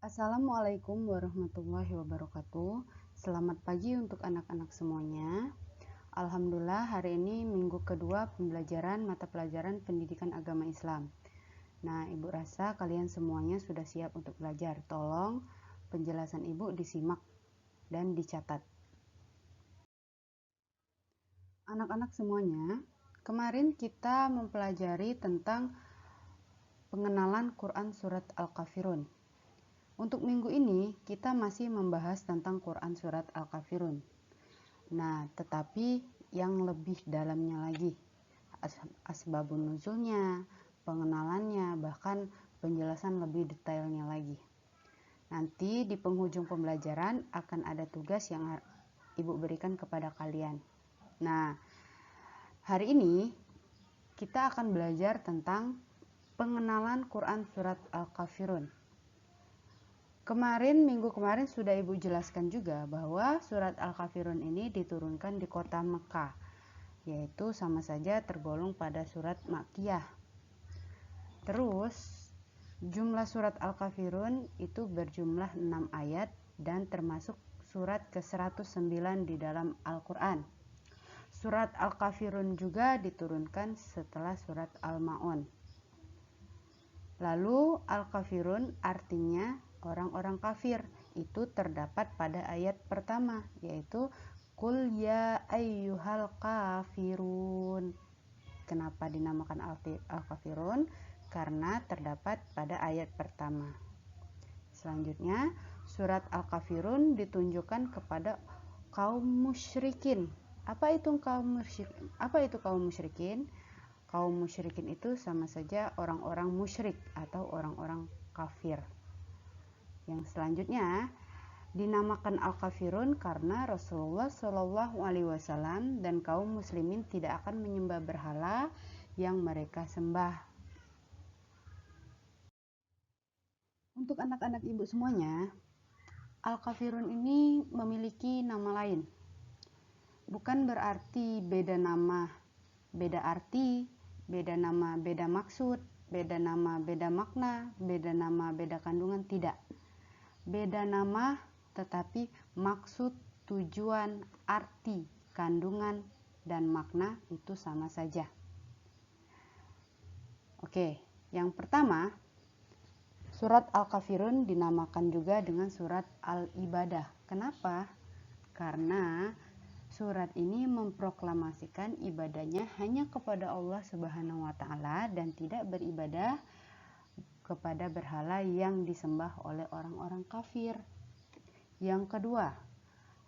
Assalamualaikum warahmatullahi wabarakatuh. Selamat pagi untuk anak-anak semuanya. Alhamdulillah hari ini minggu kedua pembelajaran mata pelajaran pendidikan agama Islam. Nah, Ibu rasa kalian semuanya sudah siap untuk belajar. Tolong penjelasan Ibu disimak dan dicatat. Anak-anak semuanya, kemarin kita mempelajari tentang pengenalan Quran Surat Al-Kafirun. Untuk minggu ini, kita masih membahas tentang Quran Surat Al-Kafirun. Nah, tetapi yang lebih dalamnya lagi, asbabun nuzulnya, pengenalannya, bahkan penjelasan lebih detailnya lagi. Nanti di penghujung pembelajaran akan ada tugas yang Ibu berikan kepada kalian. Nah, hari ini kita akan belajar tentang pengenalan Quran Surat Al-Kafirun. Minggu kemarin sudah Ibu jelaskan juga bahwa surat Al-Kafirun ini diturunkan di kota Mekah, yaitu sama saja tergolong pada surat Makkiyah. Terus, jumlah surat Al-Kafirun itu berjumlah 6 ayat dan termasuk surat ke-109 di dalam Al-Quran. Surat Al-Kafirun juga diturunkan setelah surat Al-Ma'un. Lalu Al-Kafirun artinya orang-orang kafir. Itu terdapat pada ayat pertama, yaitu Qul ya ayyuhal kafirun. Kenapa dinamakan Al-Kafirun? Karena terdapat pada ayat pertama. Selanjutnya, surat Al-Kafirun ditunjukkan kepada kaum musyrikin. Apa itu kaum musyrikin? Kaum musyrikin itu sama saja orang-orang musyrik atau orang-orang kafir. Yang selanjutnya dinamakan Al-Kafirun karena Rasulullah SAW dan kaum muslimin tidak akan menyembah berhala yang mereka sembah. Untuk anak-anak Ibu semuanya, Al-Kafirun ini memiliki nama lain. Bukan berarti beda nama, beda arti, beda nama, beda maksud, beda nama, beda makna, beda nama, beda kandungan, tidak. Beda nama tetapi maksud, tujuan, arti, kandungan, dan makna itu sama saja. Oke, yang pertama, surat Al-Kafirun dinamakan juga dengan surat Al-Ibadah. Kenapa? Karena surat ini memproklamasikan ibadahnya hanya kepada Allah Subhanahu wa Ta'ala dan tidak beribadah kepada berhala yang disembah oleh orang-orang kafir. Yang kedua,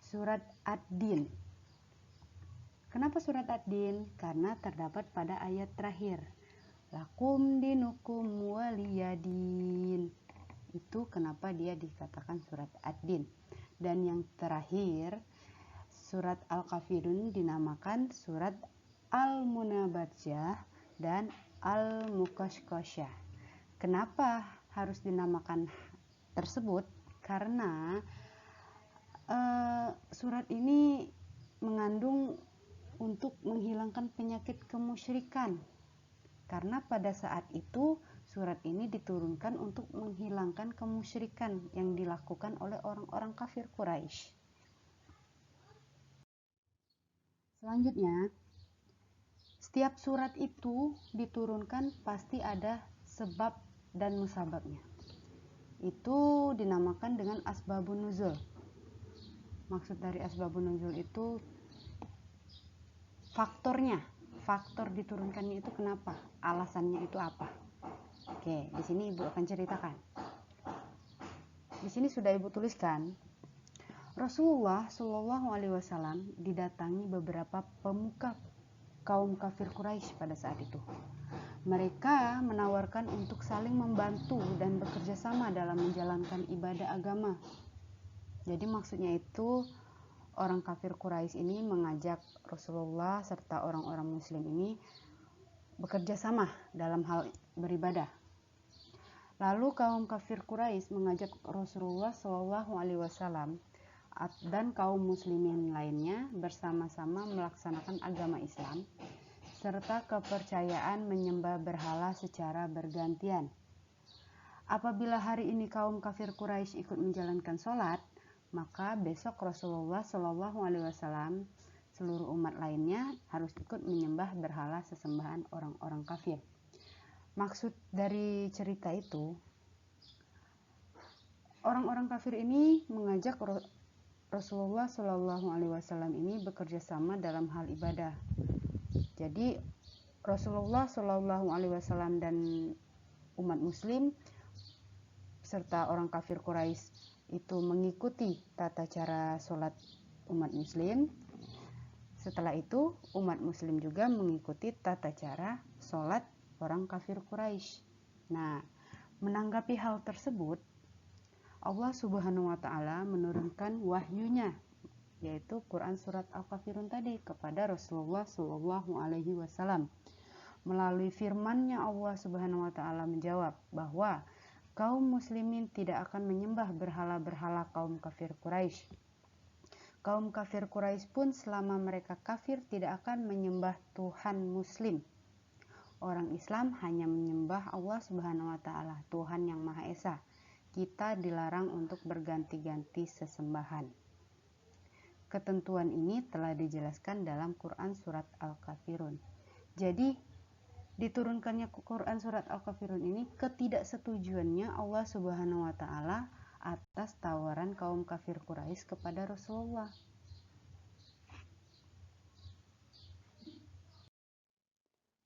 surat Ad-Din. Kenapa surat Ad-Din? Karena terdapat pada ayat terakhir. Lakum dinukum waliyadin. Itu kenapa dia dikatakan surat Ad-Din. Dan yang terakhir, surat Al-Kafirun dinamakan surat Al-Munabbatsah dan Al-Muqashqashah. Kenapa harus dinamakan tersebut? Karena surat ini mengandung untuk menghilangkan penyakit kemusyrikan. Karena pada saat itu surat ini diturunkan untuk menghilangkan kemusyrikan yang dilakukan oleh orang-orang kafir Quraisy. Selanjutnya, setiap surat itu diturunkan pasti ada sebab dan musababnya. Itu dinamakan dengan asbabun nuzul. Maksud dari asbabun nuzul itu faktornya, faktor diturunkannya itu kenapa, alasannya itu apa. Oke, di sini Ibu akan ceritakan. Di sini sudah Ibu tuliskan, Rasulullah SAW didatangi beberapa pemuka kaum kafir Quraisy pada saat itu. Mereka menawarkan untuk saling membantu dan bekerja sama dalam menjalankan ibadah agama. Jadi maksudnya itu orang kafir Quraisy ini mengajak Rasulullah serta orang-orang muslim ini bekerja sama dalam hal beribadah. Lalu kaum kafir Quraisy mengajak Rasulullah SAW dan kaum muslimin lainnya bersama-sama melaksanakan agama Islam serta kepercayaan menyembah berhala secara bergantian. apabila hari ini kaum kafir Quraisy ikut menjalankan sholat, maka besok Rasulullah Shallallahu Alaihi Wasallam seluruh umat lainnya harus ikut menyembah berhala sesembahan orang-orang kafir. Maksud dari cerita itu, orang-orang kafir ini mengajak Rasulullah Shallallahu Alaihi Wasallam ini bekerja sama dalam hal ibadah. Jadi Rasulullah Shallallahu Alaihi Wasallam dan umat Muslim serta orang kafir Quraisy itu mengikuti tata cara sholat umat Muslim. Setelah itu umat Muslim juga mengikuti tata cara sholat orang kafir Quraisy. Nah, menanggapi hal tersebut, Allah Subhanahu wa Ta'ala menurunkan wahyunya, yaitu Quran surat Al-Kafirun tadi kepada Rasulullah Shallallahu Alaihi Wasallam. Melalui firman-Nya Allah Subhanahu wa Ta'ala menjawab bahwa kaum muslimin tidak akan menyembah berhala-berhala kaum kafir Quraisy. Kaum kafir Quraisy pun selama mereka kafir tidak akan menyembah Tuhan Muslim. Orang Islam hanya menyembah Allah Subhanahu wa Ta'ala, Tuhan yang Maha Esa. Kita dilarang untuk berganti-ganti sesembahan. Ketentuan ini telah dijelaskan dalam Quran surat Al-Kafirun. Jadi diturunkannya Quran surat Al-Kafirun ini ketidaksetujuannya Allah Subhanahu wa Ta'ala atas tawaran kaum kafir Quraisy kepada Rasulullah.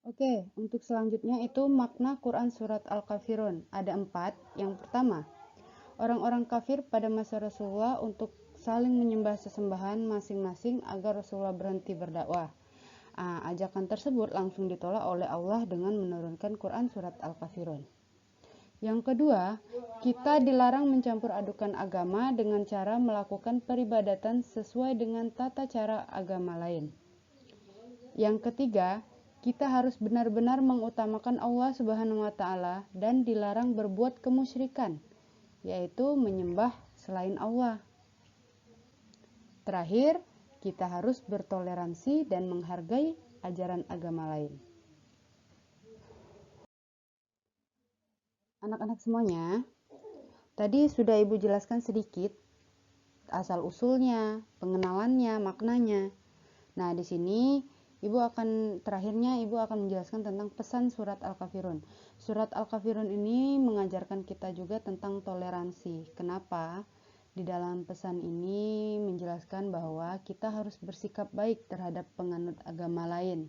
Oke, untuk selanjutnya itu makna Quran surat Al-Kafirun. Ada 4. Yang pertama, orang-orang kafir pada masa Rasulullah untuk saling menyembah sesembahan masing-masing agar Rasulullah berhenti berdakwah. Ajakan tersebut langsung ditolak oleh Allah dengan menurunkan Quran surat Al-Kafirun. Yang kedua, kita dilarang mencampur adukan agama dengan cara melakukan peribadatan sesuai dengan tata cara agama lain. Yang ketiga, kita harus benar-benar mengutamakan Allah Subhanahu wa Ta'ala dan dilarang berbuat kemusyrikan, yaitu menyembah selain Allah. Terakhir, kita harus bertoleransi dan menghargai ajaran agama lain. Anak-anak semuanya, tadi sudah Ibu jelaskan sedikit asal-usulnya, pengenalannya, maknanya. Nah, di sini terakhirnya Ibu akan menjelaskan tentang pesan surat Al-Kafirun. Surat Al-Kafirun ini mengajarkan kita juga tentang toleransi. Kenapa? Di dalam pesan ini menjelaskan bahwa kita harus bersikap baik terhadap penganut agama lain,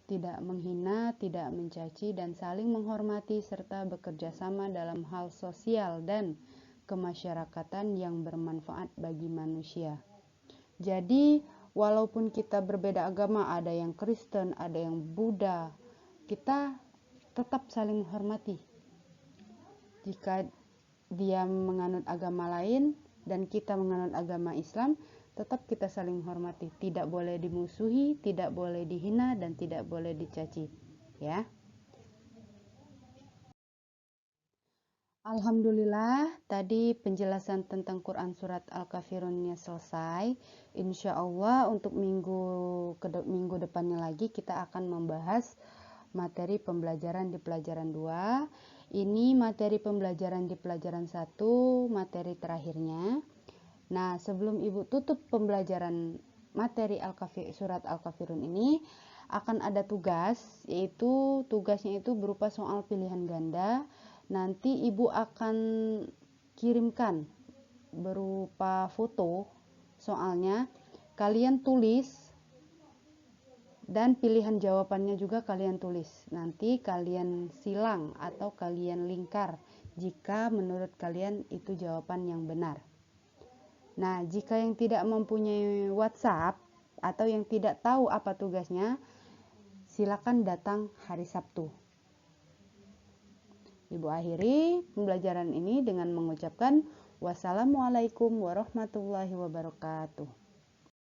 tidak menghina, tidak mencaci, dan saling menghormati serta bekerja sama dalam hal sosial dan kemasyarakatan yang bermanfaat bagi manusia. Jadi, walaupun kita berbeda agama, ada yang Kristen, ada yang Buddha, kita tetap saling menghormati. Jika dia menganut agama lain dan kita menganut agama Islam, tetap kita saling menghormati. Tidak boleh dimusuhi, tidak boleh dihina, dan tidak boleh dicaci. Ya. Alhamdulillah, tadi penjelasan tentang Quran surat Al-Kafirunnya selesai. Insya Allah untuk minggu depannya lagi kita akan membahas materi pembelajaran di pelajaran 2. Ini materi pembelajaran di pelajaran 1, materi terakhirnya. Nah, sebelum Ibu tutup pembelajaran materi surat Al-Kafirun ini, akan ada tugas, yaitu tugasnya itu berupa soal pilihan ganda. Nanti Ibu akan kirimkan berupa foto soalnya, kalian tulis dan pilihan jawabannya juga kalian tulis. Nanti kalian silang atau kalian lingkar jika menurut kalian itu jawaban yang benar. Nah, jika yang tidak mempunyai WhatsApp atau yang tidak tahu apa tugasnya, silakan datang hari Sabtu. Ibu akhiri pembelajaran ini dengan mengucapkan wassalamualaikum warahmatullahi wabarakatuh.